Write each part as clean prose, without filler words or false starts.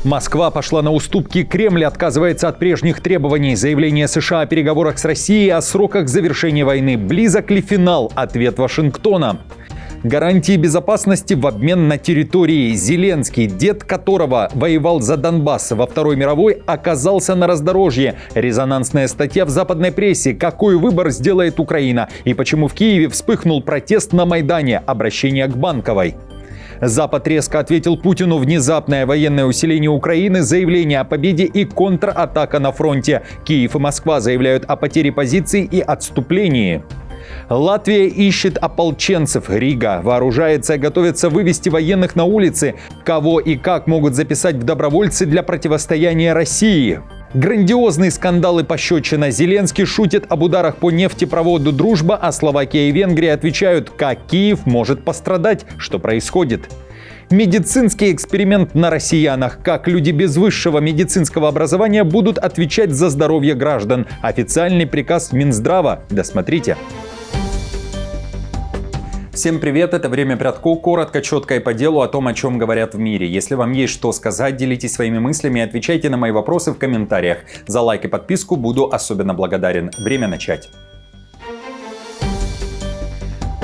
Москва пошла на уступки, Кремль отказывается от прежних требований. Заявление США о переговорах с Россией о сроках завершения войны. Близок ли финал? Ответ Вашингтона. Гарантии безопасности в обмен на территории. Зеленский, дед которого воевал за Донбасс во Второй мировой, оказался на раздорожье. Резонансная статья в западной прессе. Какой выбор сделает Украина? И почему в Киеве вспыхнул протест на Майдане? Обращение к Банковой. Запад резко ответил Путину: внезапное военное усиление Украины, заявление о победе и контратака на фронте. Киев и Москва заявляют о потере позиций и отступлении. Латвия ищет ополченцев. Рига вооружается и готовится вывести военных на улицы. Кого и как могут записать в добровольцы для противостояния России? Грандиозные скандалы пощечина. Зеленский шутит об ударах по нефтепроводу «Дружба», а Словакия и Венгрия отвечают, как Киев может пострадать, что происходит. Медицинский эксперимент на россиянах. Как люди без высшего медицинского образования будут отвечать за здоровье граждан. Официальный приказ Минздрава. Досмотрите. Всем привет, это «Время Прядко», коротко, четко и по делу о том, о чем говорят в мире. Если вам есть что сказать, делитесь своими мыслями и отвечайте на мои вопросы в комментариях. За лайк и подписку буду особенно благодарен. Время начать.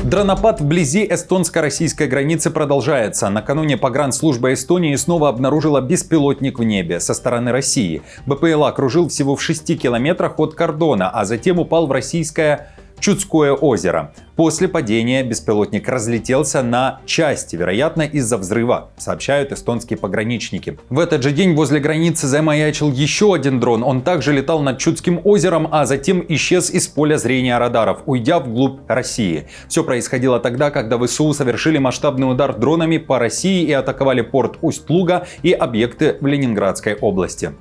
Дронопад вблизи эстонско-российской границы продолжается. Накануне погранслужба Эстонии снова обнаружила беспилотник в небе со стороны России. БПЛА кружил всего в 6 километрах от кордона, а затем упал в российское Чудское озеро. После падения беспилотник разлетелся на части, вероятно, из-за взрыва, сообщают эстонские пограничники. В этот же день возле границы замаячил еще один дрон. Он также летал над Чудским озером, а затем исчез из поля зрения радаров, уйдя вглубь России. Все происходило тогда, когда ВСУ совершили масштабный удар дронами по России и атаковали порт Усть-Луга и объекты в Ленинградской области.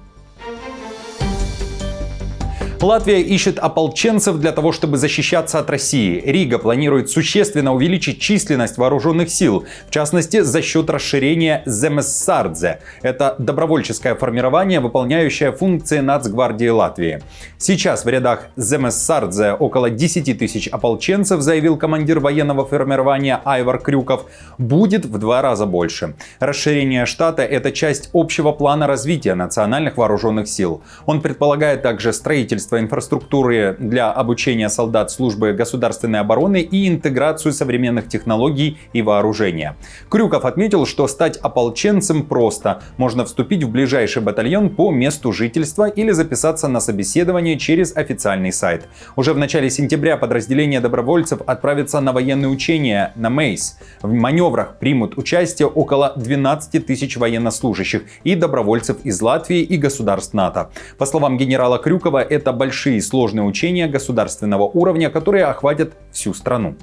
Латвия ищет ополченцев для того, чтобы защищаться от России. Рига планирует существенно увеличить численность вооруженных сил, в частности, за счет расширения Земессардзе. Это добровольческое формирование, выполняющее функции Нацгвардии Латвии. Сейчас в рядах Земессардзе около 10 тысяч ополченцев, заявил командир военного формирования Айвар Крюков. Будет в 2 раза больше. Расширение штата – это часть общего плана развития национальных вооруженных сил. Он предполагает также строительство инфраструктуры для обучения солдат службы государственной обороны и интеграцию современных технологий и вооружения. Крюков отметил, что стать ополченцем просто. Можно вступить в ближайший батальон по месту жительства или записаться на собеседование через официальный сайт. Уже в начале сентября подразделение добровольцев отправится на военные учения на Мейс. В маневрах примут участие около 12 тысяч военнослужащих и добровольцев из Латвии и государств НАТО. По словам генерала Крюкова, это большие сложные учения государственного уровня, которые охватят всю страну.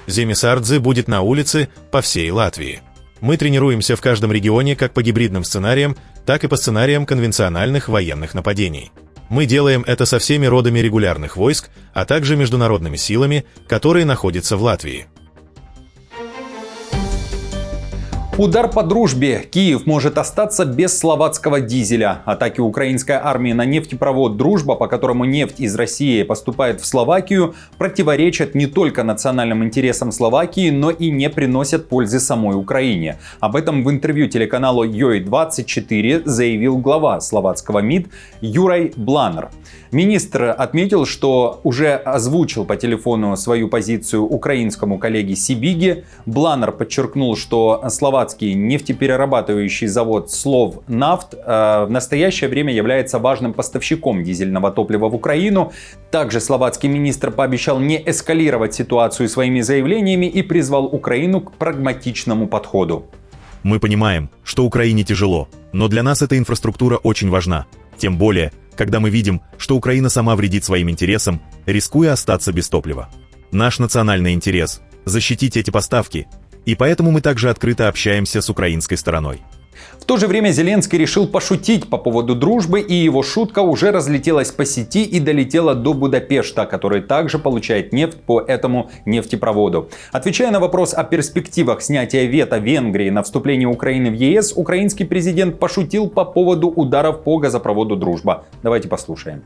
Земессардзе будет на улице по всей Латвии. Мы тренируемся в каждом регионе как по гибридным сценариям, так и по сценариям конвенциональных военных нападений. Мы делаем это со всеми родами регулярных войск, а также международными силами, которые находятся в Латвии. Удар по дружбе. Киев может остаться без словацкого дизеля. Атаки украинской армии на нефтепровод «Дружба», по которому нефть из России поступает в Словакию, противоречат не только национальным интересам Словакии, но и не приносят пользы самой Украине. Об этом в интервью телеканалу Йой-24 заявил глава словацкого МИД Юрай Бланер. Министр отметил, что уже озвучил по телефону свою позицию украинскому коллеге Сибиге. Бланер подчеркнул, что словацкий нефтеперерабатывающий завод Словнафт в настоящее время является важным поставщиком дизельного топлива в Украину. Также словацкий министр пообещал не эскалировать ситуацию своими заявлениями и призвал Украину к прагматичному подходу. Мы понимаем, что Украине тяжело, но для нас эта инфраструктура очень важна. Тем более, когда мы видим, что Украина сама вредит своим интересам, рискуя остаться без топлива. Наш национальный интерес – защитить эти поставки, и поэтому мы также открыто общаемся с украинской стороной. В то же время Зеленский решил пошутить по поводу дружбы, и его шутка уже разлетелась по сети и долетела до Будапешта, который также получает нефть по этому нефтепроводу. Отвечая на вопрос о перспективах снятия вето Венгрии на вступление Украины в ЕС, украинский президент пошутил по поводу ударов по газопроводу «Дружба». Давайте послушаем.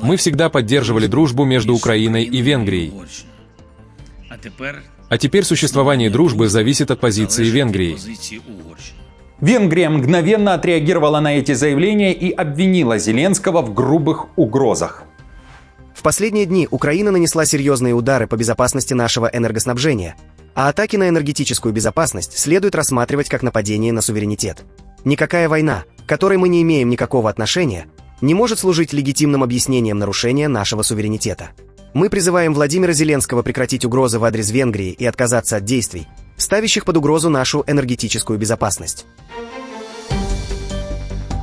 Мы всегда поддерживали дружбу между Украиной и Венгрией. А теперь существование дружбы зависит от позиции Венгрии. Венгрия мгновенно отреагировала на эти заявления и обвинила Зеленского в грубых угрозах. В последние дни Украина нанесла серьезные удары по безопасности нашего энергоснабжения, а атаки на энергетическую безопасность следует рассматривать как нападение на суверенитет. Никакая война, к которой мы не имеем никакого отношения, не может служить легитимным объяснением нарушения нашего суверенитета. Мы призываем Владимира Зеленского прекратить угрозы в адрес Венгрии и отказаться от действий, ставящих под угрозу нашу энергетическую безопасность.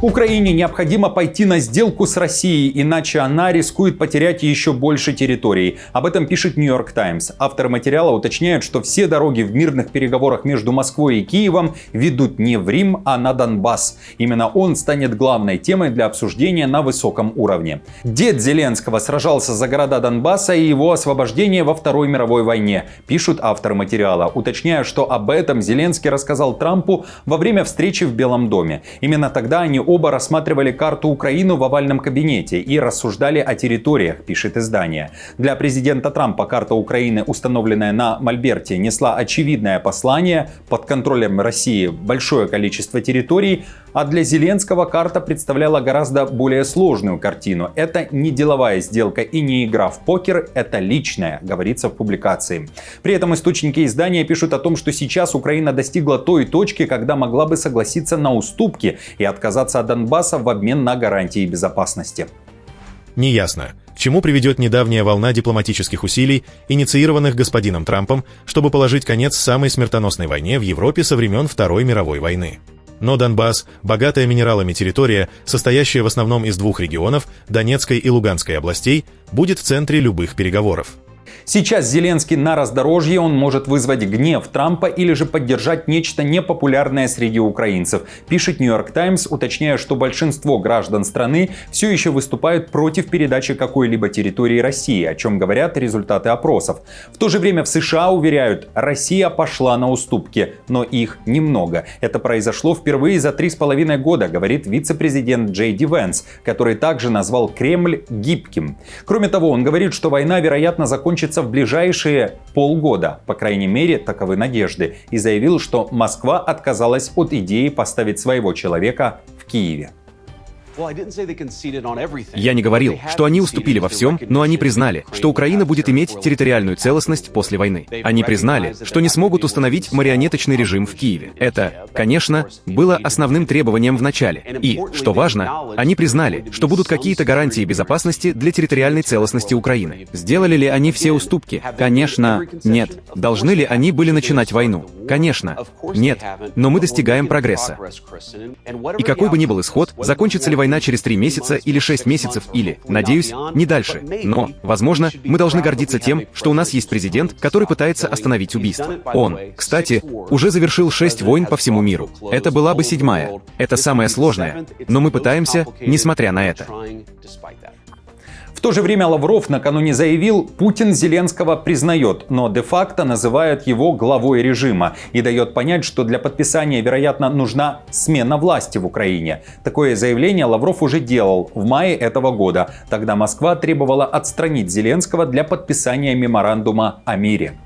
Украине необходимо пойти на сделку с Россией, иначе она рискует потерять еще больше территорий. Об этом пишет New York Times. Авторы материала уточняют, что все дороги в мирных переговорах между Москвой и Киевом ведут не в Рим, а на Донбасс. Именно он станет главной темой для обсуждения на высоком уровне. Дед Зеленского сражался за города Донбасса и его освобождение во Второй мировой войне, пишут авторы материала, уточняя, что об этом Зеленский рассказал Трампу во время встречи в Белом доме. Именно тогда они оба рассматривали карту Украины в овальном кабинете и рассуждали о территориях, пишет издание. Для президента Трампа карта Украины, установленная на Мольберте, несла очевидное послание: под контролем России большое количество территорий, а для Зеленского карта представляла гораздо более сложную картину. Это не деловая сделка и не игра в покер, это личное, говорится в публикации. При этом источники издания пишут о том, что сейчас Украина достигла той точки, когда могла бы согласиться на уступки и отказаться от Донбасса в обмен на гарантии безопасности. Неясно, к чему приведет недавняя волна дипломатических усилий, инициированных господином Трампом, чтобы положить конец самой смертоносной войне в Европе со времен Второй мировой войны. Но Донбасс, богатая минералами территория, состоящая в основном из двух регионов, Донецкой и Луганской областей, будет в центре любых переговоров. Сейчас Зеленский на раздорожье, он может вызвать гнев Трампа или же поддержать нечто непопулярное среди украинцев, пишет New York Times, уточняя, что большинство граждан страны все еще выступают против передачи какой-либо территории России, о чем говорят результаты опросов. В то же время в США уверяют, Россия пошла на уступки, но их немного. Это произошло впервые за 3,5 года, говорит вице-президент Джей Ди Венс, который также назвал Кремль гибким. Кроме того, он говорит, что война, вероятно, закончится в ближайшие полгода, по крайней мере, таковы надежды, и заявил, что Москва отказалась от идеи поставить своего человека в Киеве. Я не говорил, что они уступили во всем, но они признали, что Украина будет иметь территориальную целостность после войны. Они признали, что не смогут установить марионеточный режим в Киеве. Это, конечно, было основным требованием в начале. И, что важно, они признали, что будут какие-то гарантии безопасности для территориальной целостности Украины. Сделали ли они все уступки? Конечно, нет. Должны ли они были начинать войну? Конечно, нет. Но мы достигаем прогресса. И какой бы ни был исход, закончится ли война через 3 месяца или 6 месяцев или, надеюсь, не дальше. Но, возможно, мы должны гордиться тем, что у нас есть президент, который пытается остановить убийство. Он, кстати, уже завершил 6 войн по всему миру. Это была бы 7-я. Это самое сложное. Но мы пытаемся, несмотря на это. В то же время Лавров накануне заявил, Путин Зеленского признает, но де-факто называет его главой режима и дает понять, что для подписания, вероятно, нужна смена власти в Украине. Такое заявление Лавров уже делал в мае этого года. Тогда Москва требовала отстранить Зеленского для подписания меморандума о мире.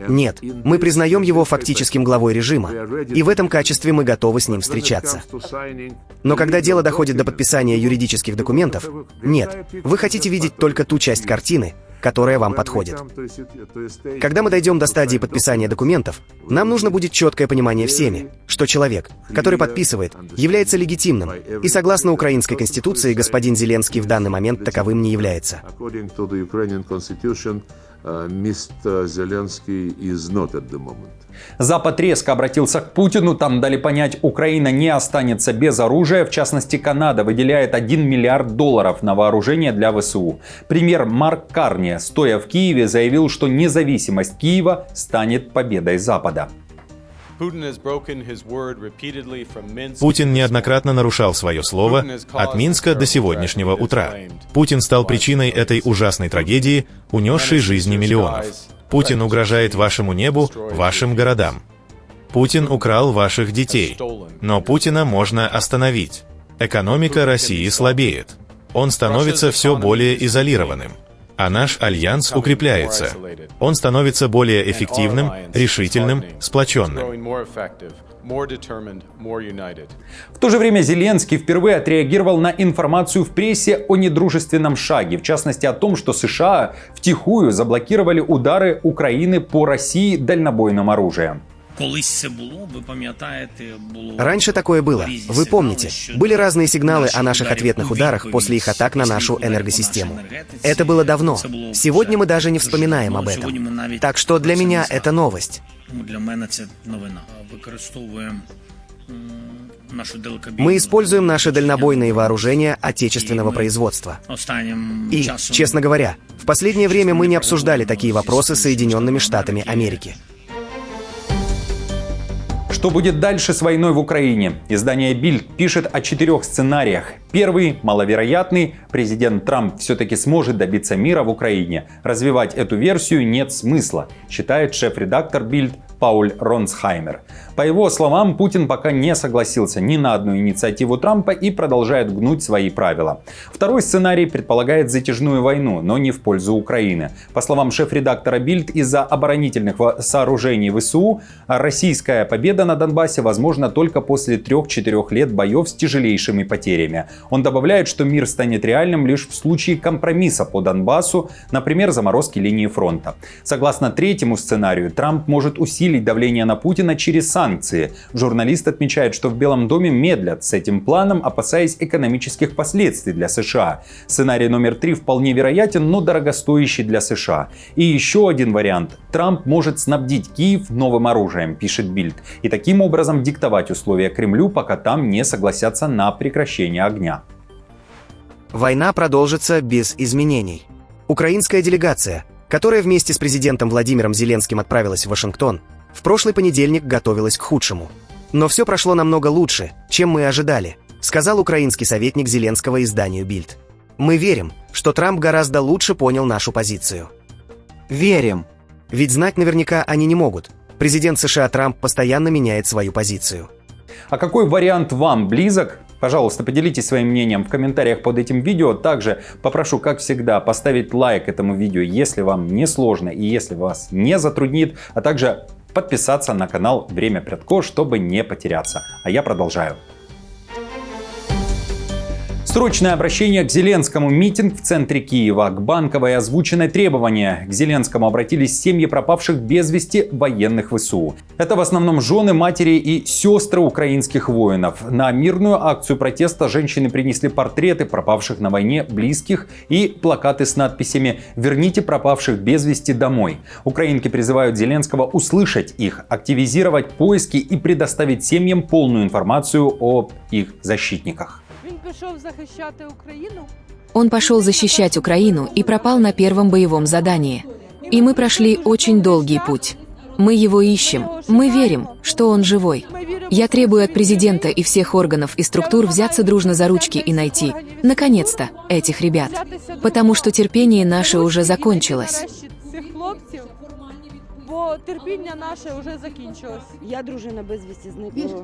Нет, мы признаем его фактическим главой режима, и в этом качестве мы готовы с ним встречаться. Но когда дело доходит до подписания юридических документов, нет, вы хотите видеть только ту часть картины, которая вам подходит. Когда мы дойдем до стадии подписания документов, нам нужно будет четкое понимание всеми, что человек, который подписывает, является легитимным, и согласно украинской конституции господин Зеленский в данный момент таковым не является. Запад резко обратился к Путину, там дали понять, Украина не останется без оружия. В частности, Канада выделяет $1 миллиард на вооружение для ВСУ. Премьер Марк Карни, стоя в Киеве, заявил, что независимость Киева станет победой Запада. Путин неоднократно нарушал свое слово от Минска до сегодняшнего утра. Путин стал причиной этой ужасной трагедии, унесшей жизни миллионов. Путин угрожает вашему небу, вашим городам. Путин украл ваших детей. Но Путина можно остановить. Экономика России слабеет. Он становится все более изолированным. А наш альянс укрепляется. Он становится более эффективным, решительным, сплоченным. В то же время Зеленский впервые отреагировал на информацию в прессе о недружественном шаге, в частности о том, что США втихую заблокировали удары Украины по России дальнобойным оружием. Раньше такое было. Вы помните, были разные сигналы о наших ответных ударах после их атак на нашу энергосистему. Это было давно. Сегодня мы даже не вспоминаем об этом. Так что для меня это новость. Мы используем наши дальнобойные вооружения отечественного производства. И, честно говоря, в последнее время мы не обсуждали такие вопросы с Соединенными Штатами Америки. Что будет дальше с войной в Украине? Издание Bild пишет о 4 сценариях. Первый, маловероятный, президент Трамп все-таки сможет добиться мира в Украине. Развивать эту версию нет смысла, считает шеф-редактор Bild Пауль Ронсхаймер. По его словам, Путин пока не согласился ни на одну инициативу Трампа и продолжает гнуть свои правила. Второй сценарий предполагает затяжную войну, но не в пользу Украины. По словам шеф-редактора Bild, из-за оборонительных сооружений ВСУ российская победа на Донбассе возможна только после 3-4 лет боев с тяжелейшими потерями. Он добавляет, что мир станет реальным лишь в случае компромисса по Донбассу, например, заморозки линии фронта. Согласно третьему сценарию, Трамп может усилить давление на Путина через санкции. Журналист отмечает, что в Белом доме медлят с этим планом, опасаясь экономических последствий для США. Сценарий номер 3 вполне вероятен, но дорогостоящий для США. И еще один вариант. Трамп может снабдить Киев новым оружием, пишет Bild, и таким образом диктовать условия Кремлю, пока там не согласятся на прекращение огня. Война продолжится без изменений. Украинская делегация, которая вместе с президентом Владимиром Зеленским отправилась в Вашингтон, в прошлый понедельник готовилась к худшему. Но все прошло намного лучше, чем мы ожидали, сказал украинский советник Зеленского изданию Bild. Мы верим, что Трамп гораздо лучше понял нашу позицию. Верим. Ведь знать наверняка они не могут. Президент США Трамп постоянно меняет свою позицию. А какой вариант вам близок? Пожалуйста, поделитесь своим мнением в комментариях под этим видео. Также попрошу, как всегда, поставить лайк этому видео, если вам не сложно и если вас не затруднит, а также подписаться на канал Время Прядко, чтобы не потеряться. А я продолжаю. Срочное обращение к Зеленскому. Митинг в центре Киева. К Банковой озвучены требования. К Зеленскому обратились семьи пропавших без вести военных ВСУ. Это в основном жены, матери и сестры украинских воинов. На мирную акцию протеста женщины принесли портреты пропавших на войне близких и плакаты с надписями «Верните пропавших без вести домой». Украинки призывают Зеленского услышать их, активизировать поиски и предоставить семьям полную информацию о их защитниках. Он пошел защищать Украину и пропал на первом боевом задании. И мы прошли очень долгий путь. Мы его ищем. Мы верим, что он живой. Я требую от президента и всех органов и структур взяться дружно за ручки и найти, наконец-то, этих ребят. Потому что терпение наше уже закончилось. Бо терпіння наше уже закінчилось. Я дружина безвісті зникла.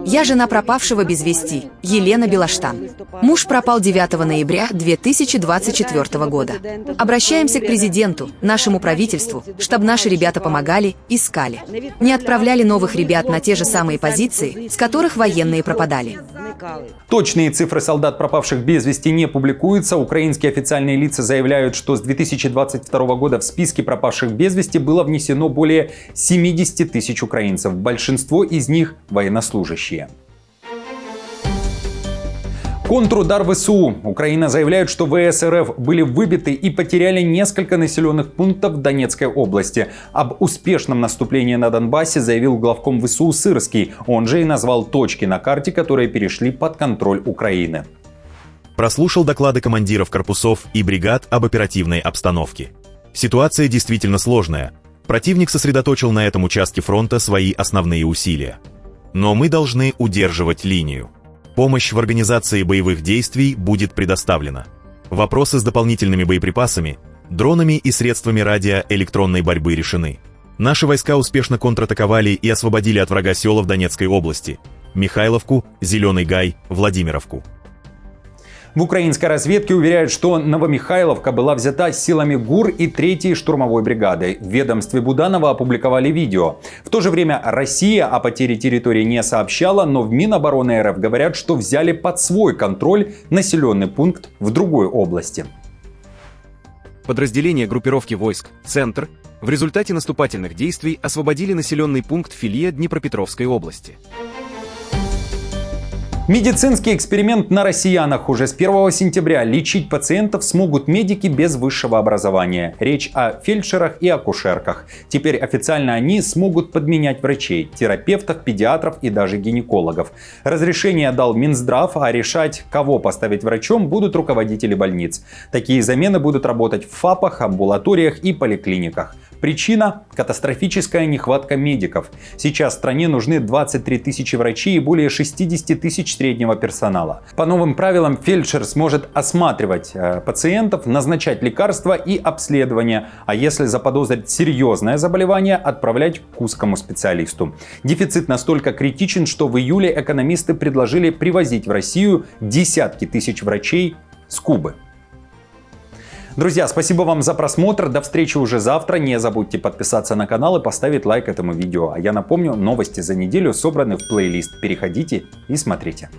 Я жена пропавшего без вести, Елена Белоштан. Муж пропал 9 ноября 2024 года. Обращаемся к президенту, нашему правительству, чтобы наши ребята помогали, искали. Не отправляли новых ребят на те же самые позиции, с которых военные пропадали. Точные цифры солдат, пропавших без вести, не публикуются. Украинские официальные лица заявляют, что с 2022 года в списке пропавших без вести было внесено более 70 тысяч украинцев. Большинство из них военнослужащие. Контрудар ВСУ. Украина заявляет, что ВС РФ были выбиты и потеряли несколько населенных пунктов в Донецкой области. Об успешном наступлении на Донбассе заявил главком ВСУ Сырский. Он же и назвал точки на карте, которые перешли под контроль Украины. Прослушал доклады командиров корпусов и бригад об оперативной обстановке. Ситуация действительно сложная. Противник сосредоточил на этом участке фронта свои основные усилия. Но мы должны удерживать линию. Помощь в организации боевых действий будет предоставлена. Вопросы с дополнительными боеприпасами, дронами и средствами радиоэлектронной борьбы решены. Наши войска успешно контратаковали и освободили от врага села в Донецкой области: Михайловку, Зеленый Гай, Владимировку. В украинской разведке уверяют, что Новомихайловка была взята силами ГУР и 3-й штурмовой бригады. В ведомстве Буданова опубликовали видео. В то же время Россия о потере территории не сообщала, но в Минобороны РФ говорят, что взяли под свой контроль населенный пункт в другой области. Подразделения группировки войск «Центр» в результате наступательных действий освободили населенный пункт Филия Днепропетровской области. Медицинский эксперимент на россиянах. Уже с 1 сентября лечить пациентов смогут медики без высшего образования. Речь о фельдшерах и акушерках. Теперь официально они смогут подменять врачей, терапевтов, педиатров и даже гинекологов. Разрешение дал Минздрав, а решать, кого поставить врачом, будут руководители больниц. Такие замены будут работать в ФАПах, амбулаториях и поликлиниках. Причина – катастрофическая нехватка медиков. Сейчас в стране нужны 23 тысячи врачей и более 60 тысяч среднего персонала. По новым правилам фельдшер сможет осматривать пациентов, назначать лекарства и обследования, а если заподозрить серьезное заболевание, отправлять к узкому специалисту. Дефицит настолько критичен, что в июле экономисты предложили привозить в Россию десятки тысяч врачей с Кубы. Друзья, спасибо вам за просмотр. До встречи уже завтра. Не забудьте подписаться на канал и поставить лайк этому видео. А я напомню, новости за неделю собраны в плейлист. Переходите и смотрите.